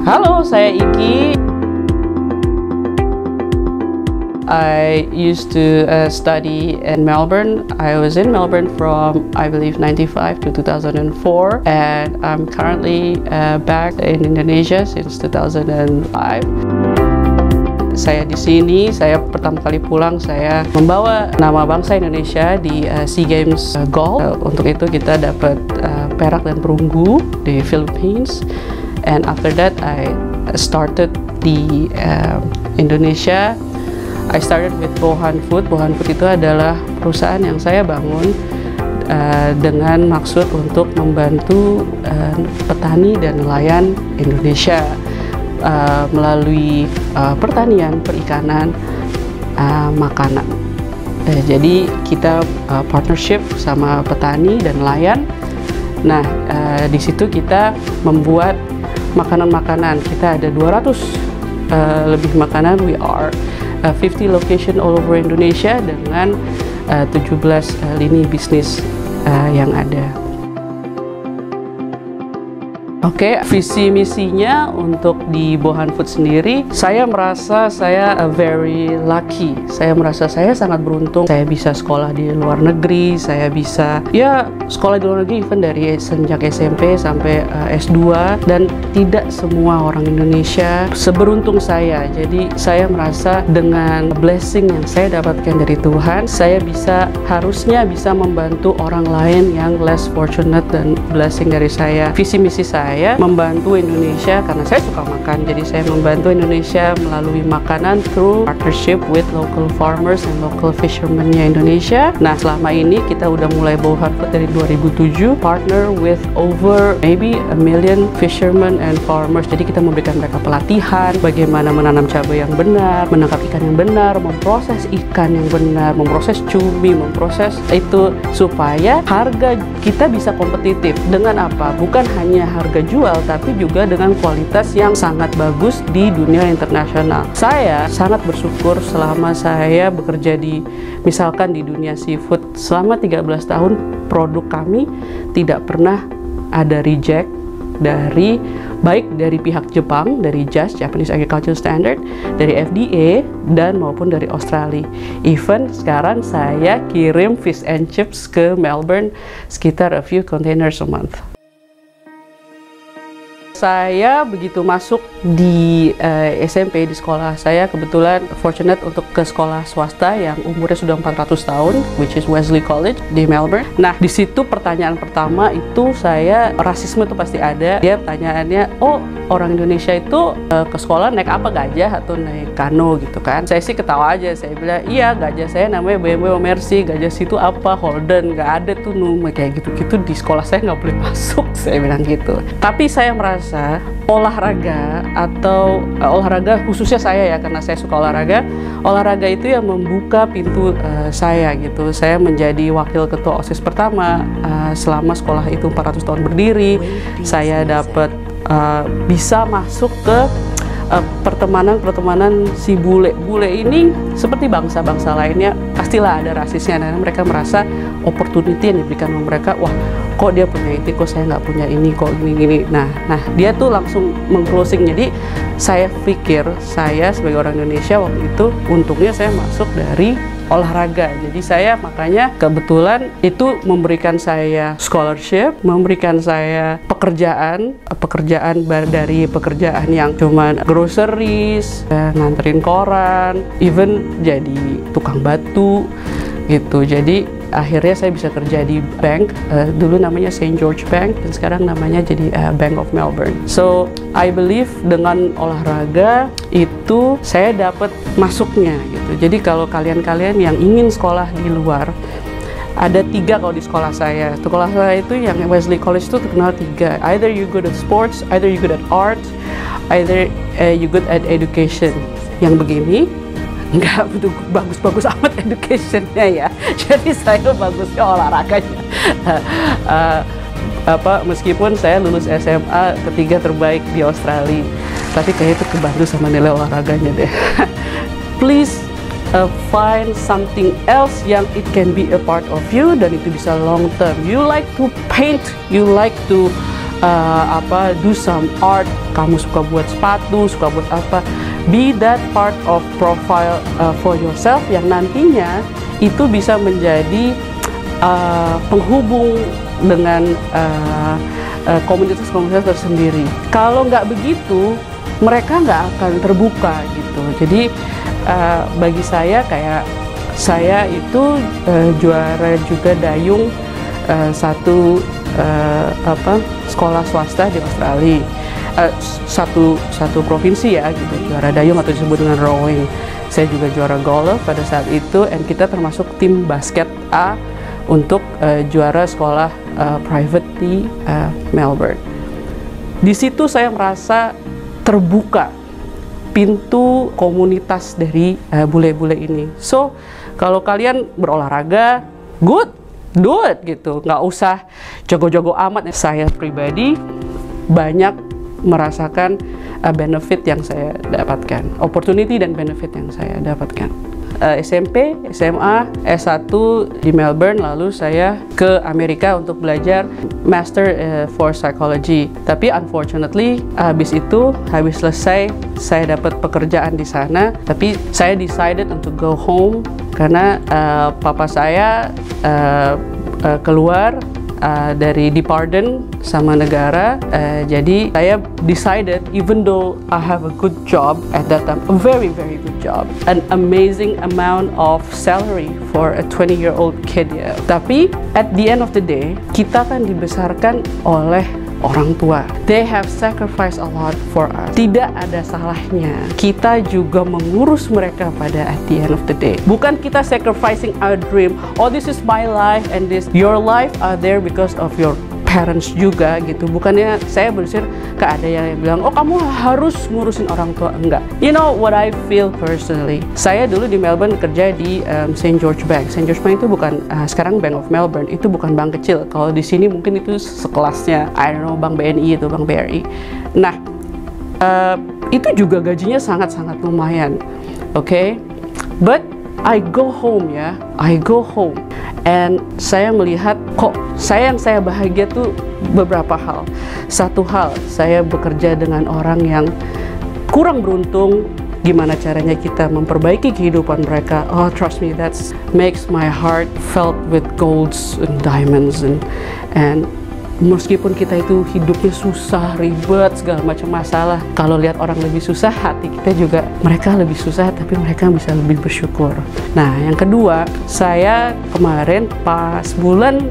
Halo, saya Iki. I used to study in Melbourne. I was in Melbourne from, I believe, 95 to 2004, and I'm currently back in Indonesia since 2005. Saya di sini, saya pertama kali pulang, saya membawa nama bangsa Indonesia di SEA Games Golf. Untuk itu kita dapat perak dan perunggu di Philippines. And after that, I started di Indonesia. I started with Bohan Food. Bohan Food itu adalah perusahaan yang saya bangun dengan maksud untuk membantu petani dan nelayan Indonesia melalui pertanian, perikanan, makanan. Jadi kita partnership sama petani dan nelayan. Nah, di situ kita membuat makanan-makanan. Kita ada 200 lebih makanan. We are 50 location all over Indonesia dengan 17 lini bisnis yang ada. Oke, visi misinya untuk di Bohan Food sendiri, saya merasa saya very lucky. Saya merasa saya sangat beruntung. Saya bisa sekolah di luar negeri, saya bisa sekolah di luar negeri even dari sejak SMP sampai S2, dan tidak semua orang Indonesia seberuntung saya. Jadi saya merasa dengan blessing yang saya dapatkan dari Tuhan, saya harusnya bisa membantu orang lain yang less fortunate dan blessing dari saya. Visi misi saya membantu Indonesia karena saya suka makan, jadi saya membantu Indonesia melalui makanan through partnership with local farmers and local fishermen-nya Indonesia. Nah, selama ini kita udah mulai Bohan Food dari 2007, partner with over maybe 1 million fishermen and farmers. Jadi kita memberikan mereka pelatihan bagaimana menanam cabai yang benar, menangkap ikan yang benar, memproses ikan yang benar, memproses cumi, memproses itu supaya harga kita bisa kompetitif. Dengan apa? Bukan hanya harga jual, tapi juga dengan kualitas yang sangat bagus di dunia internasional. Saya sangat bersyukur selama saya bekerja misalkan di dunia seafood selama 13 tahun, produk kami tidak pernah ada reject baik dari pihak Jepang, dari JAS, Japanese Agricultural Standard, dari FDA, dan maupun dari Australia. Even sekarang saya kirim fish and chips ke Melbourne sekitar a few containers a month. Saya begitu masuk di SMP, di sekolah saya kebetulan fortunate untuk ke sekolah swasta yang umurnya sudah 400 tahun, which is Wesley College di Melbourne. Nah, di situ pertanyaan pertama itu rasisme itu pasti ada. Dia pertanyaannya, oh, orang Indonesia itu ke sekolah naik apa, gajah atau naik kano gitu kan? Saya sih ketawa aja, saya bilang, iya, gajah saya namanya BMW Mercy, gajah situ apa, Holden, nggak ada tuh kayak gitu-gitu di sekolah saya nggak boleh masuk, saya bilang gitu. Tapi saya merasa olahraga atau olahraga khususnya saya karena saya suka olahraga itu yang membuka pintu saya gitu. Saya menjadi wakil ketua OSIS pertama selama sekolah itu 400 tahun berdiri. Saya dapat bisa masuk ke pertemanan si bule ini. Seperti bangsa-bangsa lainnya pastilah ada rasisnya, dan mereka merasa opportunity yang diberikan sama mereka, wah, kok dia punya itu, kok saya nggak punya ini, kok gini. Nah dia tuh langsung meng-closing. Jadi saya pikir saya sebagai orang Indonesia waktu itu untungnya saya masuk dari olahraga. Jadi saya makanya kebetulan itu memberikan saya scholarship, memberikan saya pekerjaan dari pekerjaan yang cuman groceries, nganterin koran, even jadi tukang batu gitu. Jadi akhirnya saya bisa kerja di bank, dulu namanya St. George Bank dan sekarang namanya jadi Bank of Melbourne. So I believe dengan olahraga itu saya dapat masuknya gitu. Jadi kalau kalian yang ingin sekolah di luar, ada 3 kalau di sekolah saya. Sekolah saya itu yang Wesley College itu terkenal 3. Either you good at sports, either you good at art, either you good at education. Yang begini nggak bagus-bagus amat educationnya ya. Jadi saya bagusnya olahraganya. Meskipun saya lulus SMA ketiga terbaik di Australia, tapi kayaknya itu kebantu sama nilai olahraganya deh. Please find something else yang it can be a part of you dan itu bisa long term. You like to paint, you like to do some art, kamu suka buat sepatu, suka buat apa, be that part of profile for yourself yang nantinya itu bisa menjadi penghubung dengan komunitas-komunitas tersendiri. Kalau nggak begitu, mereka nggak akan terbuka gitu. Jadi bagi saya, kayak saya itu juara juga dayung satu sekolah swasta di Australia, satu provinsi ya gitu, juara dayung atau disebut dengan rowing. Saya juga juara golf pada saat itu, dan kita termasuk tim basket A untuk juara sekolah private di Melbourne. Di situ saya merasa terbuka pintu komunitas dari bule-bule ini. So, kalau kalian berolahraga, good, do it gitu. Nggak usah jago-jago amat. Saya pribadi banyak merasakan benefit yang saya dapatkan, opportunity dan benefit yang saya dapatkan. SMP, SMA, S1 di Melbourne, lalu saya ke Amerika untuk belajar Master for Psychology. Tapi unfortunately, habis selesai, saya dapat pekerjaan di sana. Tapi saya decided untuk go home karena papa saya keluar dari dipardon sama negara, jadi saya decided, even though I have a good job at that time, a very good job, an amazing amount of salary for a 20-year-old kid ya. Tapi at the end of the day, kita kan dibesarkan oleh orang tua. They have sacrificed a lot for us. Tidak ada salahnya kita juga mengurus mereka pada at the end of the day. Bukan kita sacrificing our dream. Oh, this is my life and your life are there because of your parents juga gitu. Bukannya saya berusaha ke ada yang bilang, oh kamu harus ngurusin orang tua. Enggak. You know what I feel personally. Saya dulu di Melbourne kerja di St. George Bank. St. George Bank itu bukan sekarang Bank of Melbourne, itu bukan bank kecil. Kalau di sini mungkin itu sekelasnya, I don't know, Bank BNI atau Bank BRI. Nah, itu juga gajinya sangat-sangat lumayan. Okay? But I go home ya, I go home. And saya melihat kok yang saya bahagia tuh beberapa hal. Satu hal, saya bekerja dengan orang yang kurang beruntung. Gimana caranya kita memperbaiki kehidupan mereka? Oh, trust me, that makes my heart filled with golds and diamonds and meskipun kita itu hidupnya susah, ribet, segala macam masalah, kalau lihat orang lebih susah, hati kita juga, mereka lebih susah tapi mereka bisa lebih bersyukur. Nah, yang kedua, saya kemarin pas bulan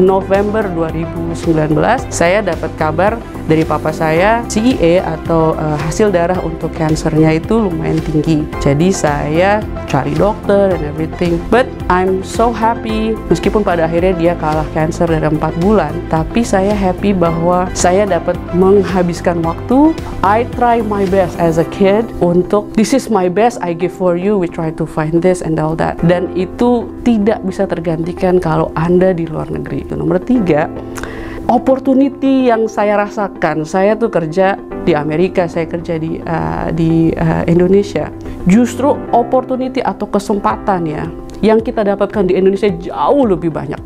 November 2019, saya dapat kabar dari papa saya, CEA atau hasil darah untuk kansernya itu lumayan tinggi. Jadi saya cari dokter and everything. But I'm so happy, meskipun pada akhirnya dia kalah kanser dari 4 bulan, tapi saya happy bahwa saya dapat menghabiskan waktu. I try my best as a kid untuk this is my best I give for you, we try to find this and all that. Dan itu tidak bisa tergantikan kalau Anda di luar negeri. Nomor 3, opportunity yang saya rasakan. Saya tuh kerja di Amerika, saya kerja di Indonesia. Justru opportunity atau kesempatan ya yang kita dapatkan di Indonesia jauh lebih banyak.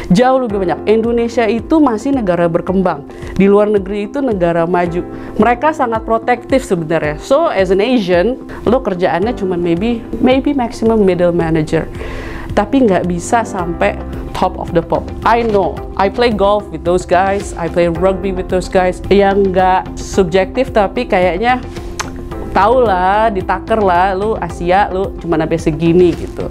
Jauh lebih banyak. Indonesia itu masih negara berkembang. Di luar negeri itu negara maju. Mereka sangat protektif sebenarnya. So as an Asian, lo kerjaannya cuma maybe maximum middle manager. Tapi nggak bisa sampai top of the pop. I know, I play golf with those guys, I play rugby with those guys. Yang nggak subjektif tapi kayaknya tau lah, ditaker lah, lu Asia, lu cuma sampai segini gitu.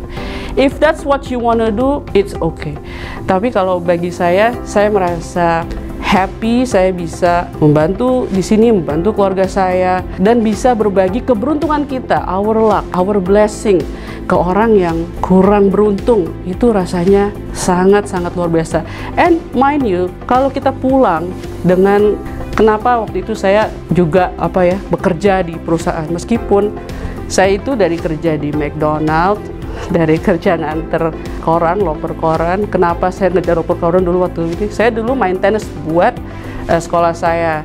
If that's what you wanna do, it's okay. Tapi kalau bagi saya merasa happy, saya bisa membantu di sini, membantu keluarga saya, dan bisa berbagi keberuntungan kita, our luck, our blessing, ke orang yang kurang beruntung. Itu rasanya sangat-sangat luar biasa. And mind you, kalau kita pulang dengan, kenapa waktu itu saya juga bekerja di perusahaan, meskipun saya itu dari kerja di McDonald, dari kerja nganter koran, loper koran. Kenapa saya ngejar loper koran dulu waktu itu? Saya dulu main tenis buat sekolah saya,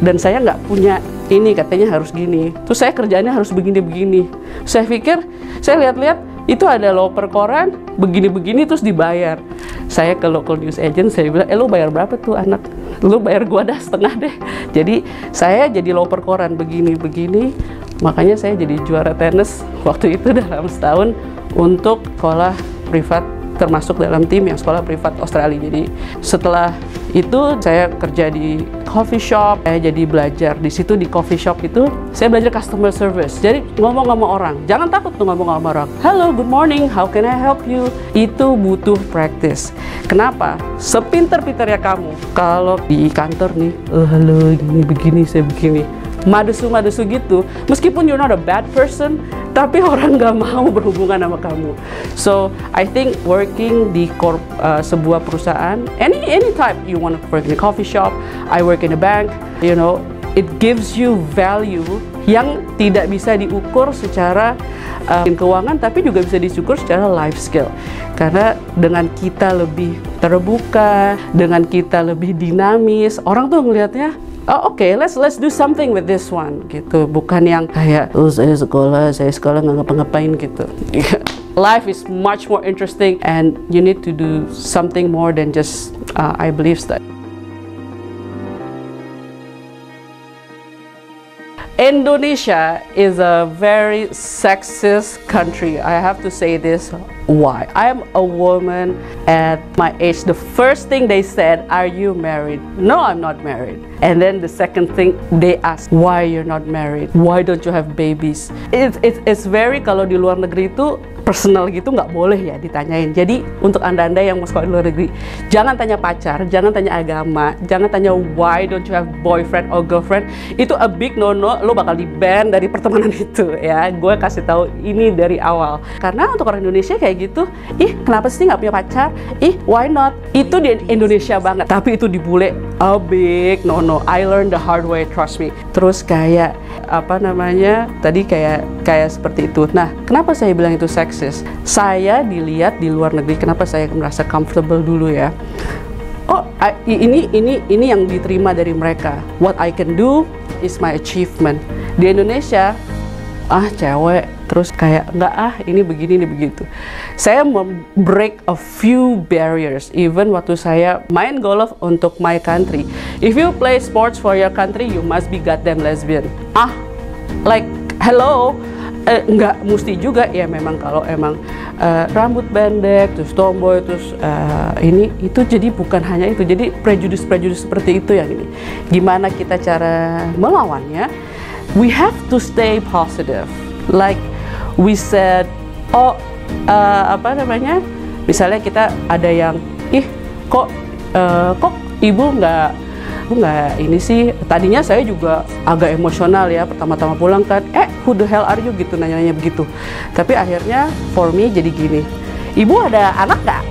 dan saya nggak punya ini, katanya harus gini. Terus saya kerjaannya harus begini-begini. Saya pikir, saya lihat-lihat itu ada loper koran begini-begini terus dibayar. Saya ke local news agent, saya bilang, lo bayar berapa tuh anak? lu bayar gua dah setengah deh. Jadi saya jadi loper koran begini-begini, makanya saya jadi juara tenis waktu itu dalam setahun untuk sekolah privat, termasuk dalam tim yang sekolah privat Australia. Jadi setelah itu saya kerja di coffee shop, saya jadi belajar di situ. Di coffee shop itu saya belajar customer service, jadi ngomong sama orang. Jangan takut tuh ngomong sama orang. Hello, good morning, how can I help you? Itu butuh practice. Kenapa? Sepinter-pinternya kamu, kalau di kantor nih, halo gini begini, saya begini, madesu gitu, meskipun you're not a bad person, tapi orang nggak mau berhubungan sama kamu. So I think working di sebuah perusahaan, any type, you want to work in a coffee shop, I work in a bank, you know, it gives you value yang tidak bisa diukur secara keuangan, tapi juga bisa diukur secara life skill. Karena dengan kita lebih terbuka, dengan kita lebih dinamis, orang tuh ngelihatnya, oh, oke, let's do something with this one gitu. Bukan yang kayak, oh saya sekolah nggak ngapa-ngapain gitu. Life is much more interesting and you need to do something more than just I believe that. Indonesia is a very sexist country. I have to say this. Why? I'm a woman at my age. The first thing they said, are you married? No, I'm not married. And then the second thing they asked, why you're not married? Why don't you have babies? It's very, kalau di luar negeri itu personal gitu nggak boleh ya ditanyain. Jadi untuk anda-anda yang mau sekolah di luar negeri, jangan tanya pacar, jangan tanya agama, jangan tanya why don't you have boyfriend or girlfriend. Itu a big no-no, lo bakal di-ban dari pertemanan itu ya. Gue kasih tahu ini dari awal. Karena untuk orang Indonesia kayak gitu, ih kenapa sih nggak punya pacar? Ih why not? Itu di Indonesia banget. Tapi itu dibule, a big no-no. I learned the hard way, trust me. Terus kayak apa namanya? Tadi kayak seperti itu. Nah, kenapa saya bilang itu seksis? Saya dilihat di luar negeri, kenapa saya merasa comfortable dulu ya? Oh, ini yang diterima dari mereka. What I can do is my achievement. Di Indonesia, cewek, terus kayak ini begini, ini begitu. Saya break a few barriers. Even waktu saya main golf untuk my country. If you play sports for your country, you must be goddamn lesbian. Like hello. Nggak mesti juga ya, memang kalau emang rambut pendek terus tomboy terus itu jadi bukan hanya itu, jadi prejudice seperti itu yang ini. Gimana kita cara melawannya? We have to stay positive. Like we said, misalnya kita ada yang kok ibu nggak ini sih. Tadinya saya juga agak emosional ya pertama-tama pulang kan, who the hell are you gitu, nanya-nanya begitu. Tapi akhirnya for me jadi gini, ibu ada anak nggak?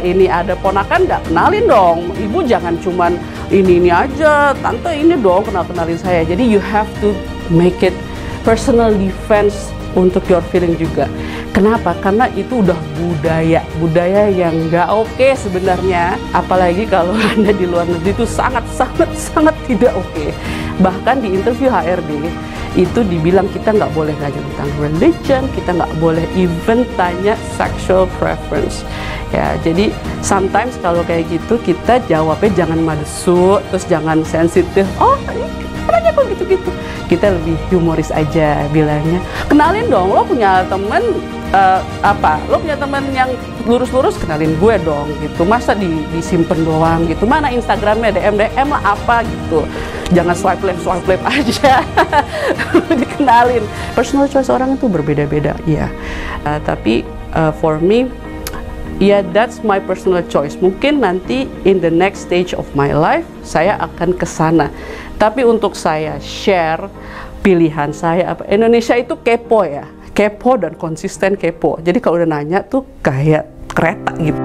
Ini ada ponakan nggak? Kenalin dong. Ibu jangan cuman ini aja, tante ini dong, kenalin saya. Jadi you have to make it personal defense untuk your feeling juga. Kenapa? Karena itu udah budaya yang nggak oke sebenarnya. Apalagi kalau Anda di luar negeri itu sangat tidak oke. Bahkan di interview HRD itu dibilang kita nggak boleh nanya tentang religion, kita nggak boleh even tanya sexual preference. Ya, jadi sometimes kalau kayak gitu kita jawabnya jangan madesu, terus jangan sensitif. Caranya kok gitu-gitu. Kita lebih humoris aja bilangnya. Kenalin dong, lo punya temen lo punya temen yang lurus-lurus, kenalin gue dong gitu. Masa disimpen doang gitu? Mana Instagramnya, DM lah apa gitu. Jangan swipe left aja. Dikenalin. Personal choice orang itu berbeda-beda, ya. Tapi for me, that's my personal choice. Mungkin nanti in the next stage of my life saya akan kesana. Tapi untuk saya share pilihan saya apa? Indonesia itu kepo ya, kepo dan konsisten kepo. Jadi kalau udah nanya tuh kayak kereta gitu.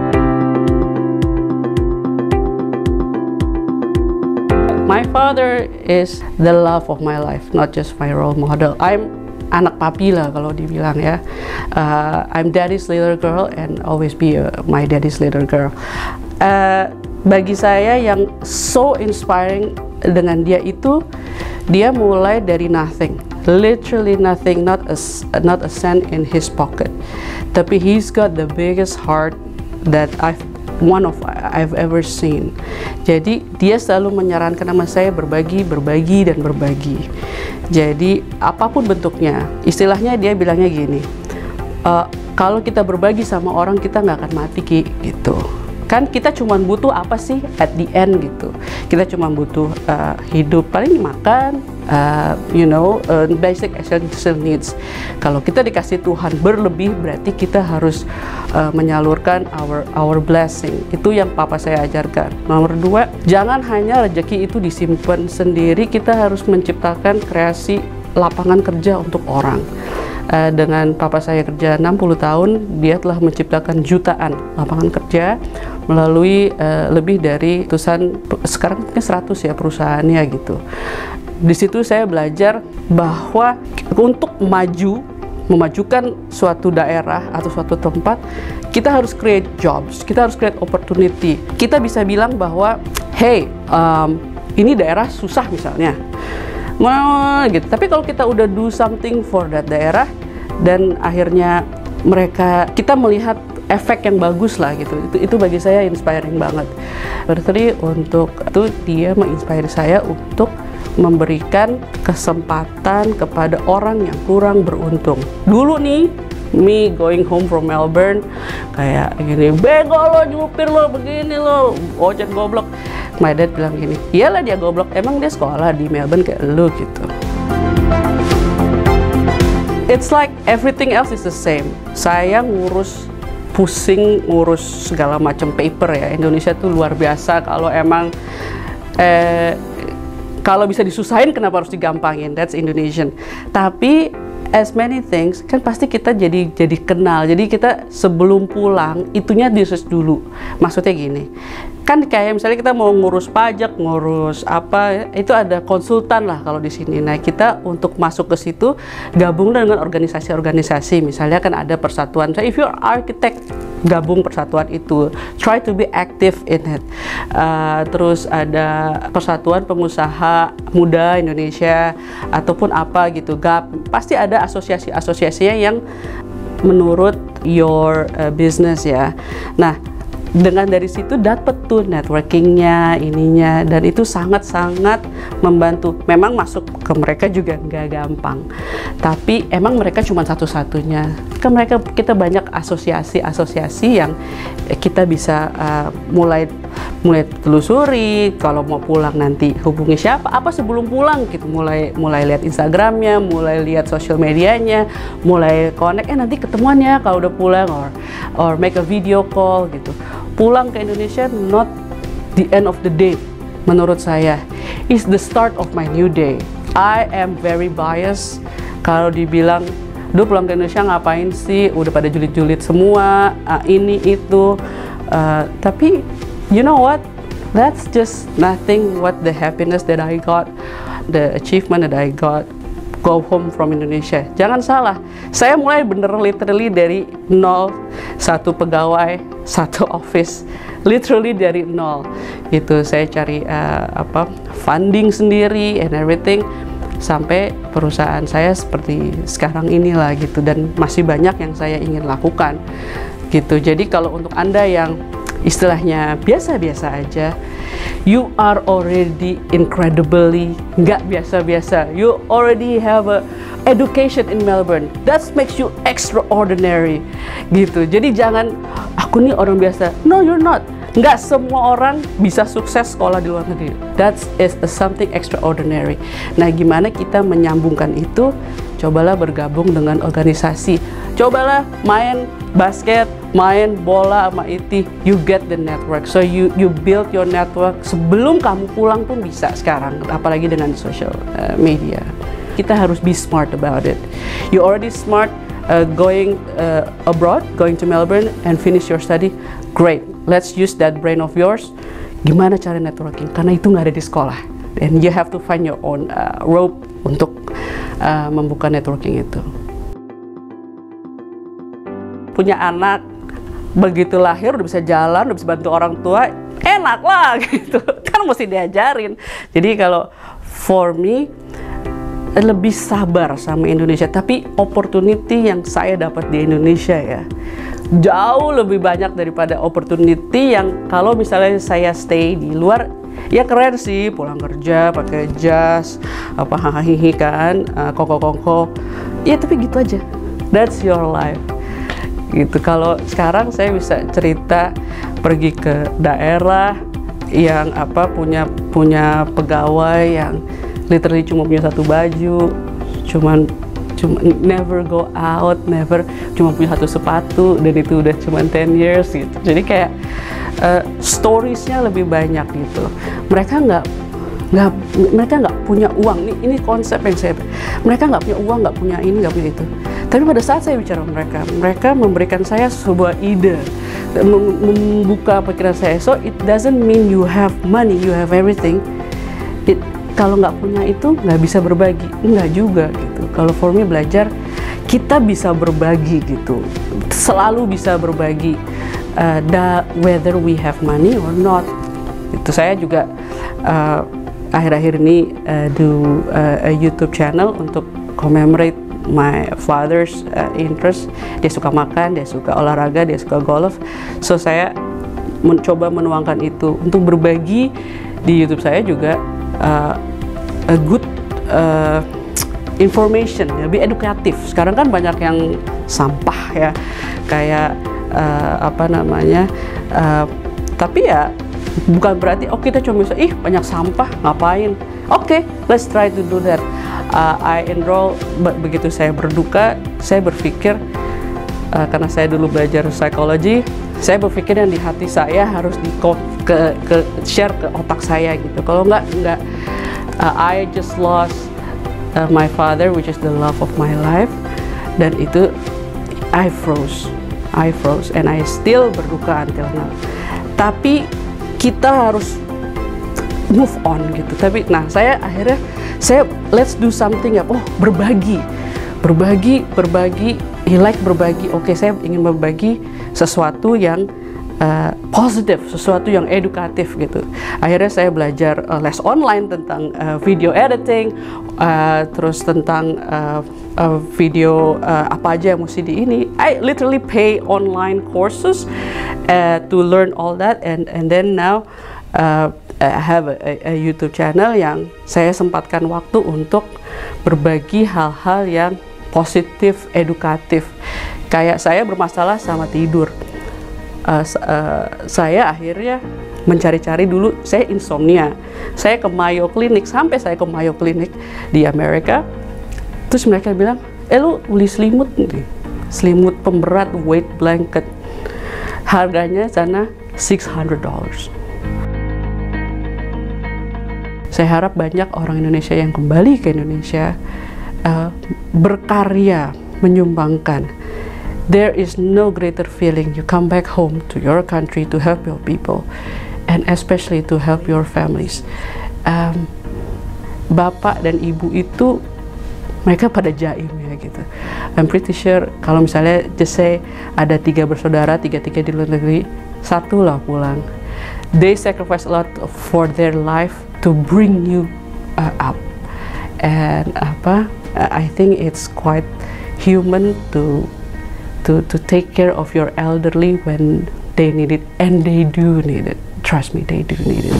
My father is the love of my life, not just my role model. I'm anak papi lah kalau dibilang ya. I'm daddy's little girl and always be my daddy's little girl. Bagi saya yang so inspiring dengan dia itu, dia mulai dari nothing, literally nothing, not a cent in his pocket. Tapi he's got the biggest heart that I've one of I've ever seen. Jadi dia selalu menyarankan sama saya berbagi, berbagi, dan berbagi. Jadi apapun bentuknya, istilahnya dia bilangnya gini, kalau kita berbagi sama orang kita nggak akan mati Ki, gitu. Kan kita cuma butuh apa sih at the end gitu, kita cuma butuh hidup, paling makan, basic essential needs. Kalau kita dikasih Tuhan berlebih, berarti kita harus menyalurkan our blessing. Itu yang papa saya ajarkan. Nomor 2, jangan hanya rezeki itu disimpan sendiri, kita harus menciptakan kreasi lapangan kerja untuk orang. Dengan papa saya kerja 60 tahun, dia telah menciptakan jutaan lapangan kerja melalui lebih dari ratusan, sekarang mungkin 100 ya perusahaannya gitu. Di situ saya belajar bahwa untuk memajukan suatu daerah atau suatu tempat, kita harus create jobs, kita harus create opportunity. Kita bisa bilang bahwa, hey, ini daerah susah misalnya, gitu. Tapi kalau kita udah do something for that daerah dan akhirnya kita melihat efek yang bagus lah gitu, itu bagi saya inspiring banget. Berarti untuk itu dia menginspirasi saya untuk memberikan kesempatan kepada orang yang kurang beruntung. Dulu nih, me going home from Melbourne kayak gini, bego lo, nyupir lo, begini lo, ojek goblok. My dad bilang gini, iyalah dia goblok, emang dia sekolah di Melbourne kayak lu gitu. It's like everything else is the same. Saya pusing ngurus segala macam paper ya. Indonesia tuh luar biasa. Kalau emang kalau bisa disusahin, kenapa harus digampangin? That's Indonesian. Tapi as many things kan pasti kita jadi kenal. Jadi kita sebelum pulang itunya di-research dulu. Maksudnya gini, kan kayak misalnya kita mau ngurus pajak, ngurus apa, itu ada konsultan lah kalau di sini. Nah, kita untuk masuk ke situ gabung dengan organisasi-organisasi. Misalnya kan ada persatuan. So if you're architect, gabung persatuan itu. Try to be active in it. Terus ada persatuan pengusaha muda Indonesia ataupun apa gitu. Pasti ada asosiasi-asosiasinya yang menurut your business ya. Nah, dengan dari situ dapat tuh networkingnya, ininya, dan itu sangat-sangat membantu. Memang masuk ke mereka juga nggak gampang, tapi emang mereka cuma satu-satunya. Kan kita banyak asosiasi-asosiasi yang kita bisa mulai telusuri. Kalau mau pulang nanti hubungi siapa, apa sebelum pulang gitu, mulai lihat Instagramnya, mulai lihat sosial medianya, mulai connect, nanti ketemuan ya kalau udah pulang, or make a video call gitu. Pulang ke Indonesia not the end of the day, menurut saya is the start of my new day. I am very biased kalau dibilang, duh pulang ke Indonesia ngapain sih, udah pada julid-julid semua, ini itu, tapi you know what, that's just nothing what the happiness that I got, the achievement that I got go home from Indonesia. Jangan salah, saya mulai literally dari nol, satu pegawai, satu office, literally dari nol. Itu saya cari funding sendiri and everything sampai perusahaan saya seperti sekarang inilah gitu, dan masih banyak yang saya ingin lakukan gitu. Jadi kalau untuk Anda yang istilahnya biasa-biasa aja, you are already incredibly nggak biasa-biasa. You already have a education in Melbourne. That makes you extraordinary gitu. Jadi jangan, aku nih orang biasa. No, you're not. Nggak semua orang bisa sukses sekolah di luar negeri. That is something extraordinary. Nah, gimana kita menyambungkan itu? Cobalah bergabung dengan organisasi. Cobalah main basket, main bola sama IT. You get the network. So you build your network sebelum kamu pulang pun bisa sekarang. Apalagi dengan social media. Kita harus be smart about it. You already smart going abroad, going to Melbourne and finish your study. Great. Let's use that brain of yours. Gimana cara networking? Karena itu nggak ada di sekolah. And you have to find your own rope untuk membuka networking itu. Punya anak, begitu lahir udah bisa jalan, udah bisa bantu orang tua, enak lah gitu. Kan mesti diajarin. Jadi kalau for me, lebih sabar sama Indonesia. Tapi opportunity yang saya dapat di Indonesia ya, jauh lebih banyak daripada opportunity yang kalau misalnya saya stay di luar. Ya keren sih, pulang kerja pakai jas, apa hahaha kan, koko-koko. Ya tapi gitu aja. That's your life. Gitu. Kalau sekarang saya bisa cerita pergi ke daerah yang apa punya pegawai yang literally cuma punya satu baju, cuma never go out, cuma punya satu sepatu, dan itu udah cuma 10 years gitu. Jadi kayak storiesnya lebih banyak gitu. Mereka nggak punya uang. Ini konsep yang mereka nggak punya uang, nggak punya ini, nggak punya itu. Tapi pada saat saya bicara mereka memberikan saya sebuah ide, membuka pikiran saya. So it doesn't mean you have money, you have everything. Kalau nggak punya itu nggak bisa berbagi, nggak juga gitu. Kalau for me belajar, kita bisa berbagi gitu, selalu bisa berbagi, whether we have money or not. Itu saya juga akhir-akhir ini do a YouTube channel untuk commemorate my father's interest. Dia suka makan, dia suka olahraga, dia suka golf. So saya mencoba menuangkan itu untuk berbagi di YouTube saya juga. A good information, lebih edukatif. Sekarang kan banyak yang sampah ya, kayak apa namanya, tapi ya bukan berarti kita cuma bisa banyak sampah ngapain. Let's try to do that. I enroll, begitu saya berduka, saya berpikir karena saya dulu belajar psikologi, saya berpikir yang di hati saya harus share ke otak saya gitu. Kalau nggak I just lost my father, which is the love of my life, dan itu I froze, and I still berduka until now. Tapi kita harus move on gitu. Tapi saya akhirnya let's do something ya. Berbagi. He like berbagi. Saya ingin berbagi sesuatu yang positif, sesuatu yang edukatif gitu. Akhirnya saya belajar les online tentang video editing, terus tentang video apa aja yang mesti di ini. I literally pay online courses to learn all that, and then now I have a YouTube channel yang saya sempatkan waktu untuk berbagi hal-hal yang positif, edukatif. Kayak saya bermasalah sama tidur. Saya akhirnya mencari-cari dulu, saya insomnia. Saya ke Mayo Clinic, sampai saya ke Mayo Clinic di Amerika. Terus mereka bilang, lu beli selimut nih, selimut pemberat weight blanket. Harganya sana $600. Saya harap banyak orang Indonesia yang kembali ke Indonesia berkarya, menyumbangkan. There is no greater feeling you come back home to your country to help your people, and especially to help your families. Bapak dan ibu itu mereka pada jaim ya gitu. I'm pretty sure kalau misalnya just say ada 3 bersaudara, 3-3 di luar negeri, 1 lah pulang. They sacrifice a lot for their life to bring you up, and I think it's quite human to take care of your elderly when they need it, and they do need it. Trust me, they do need it.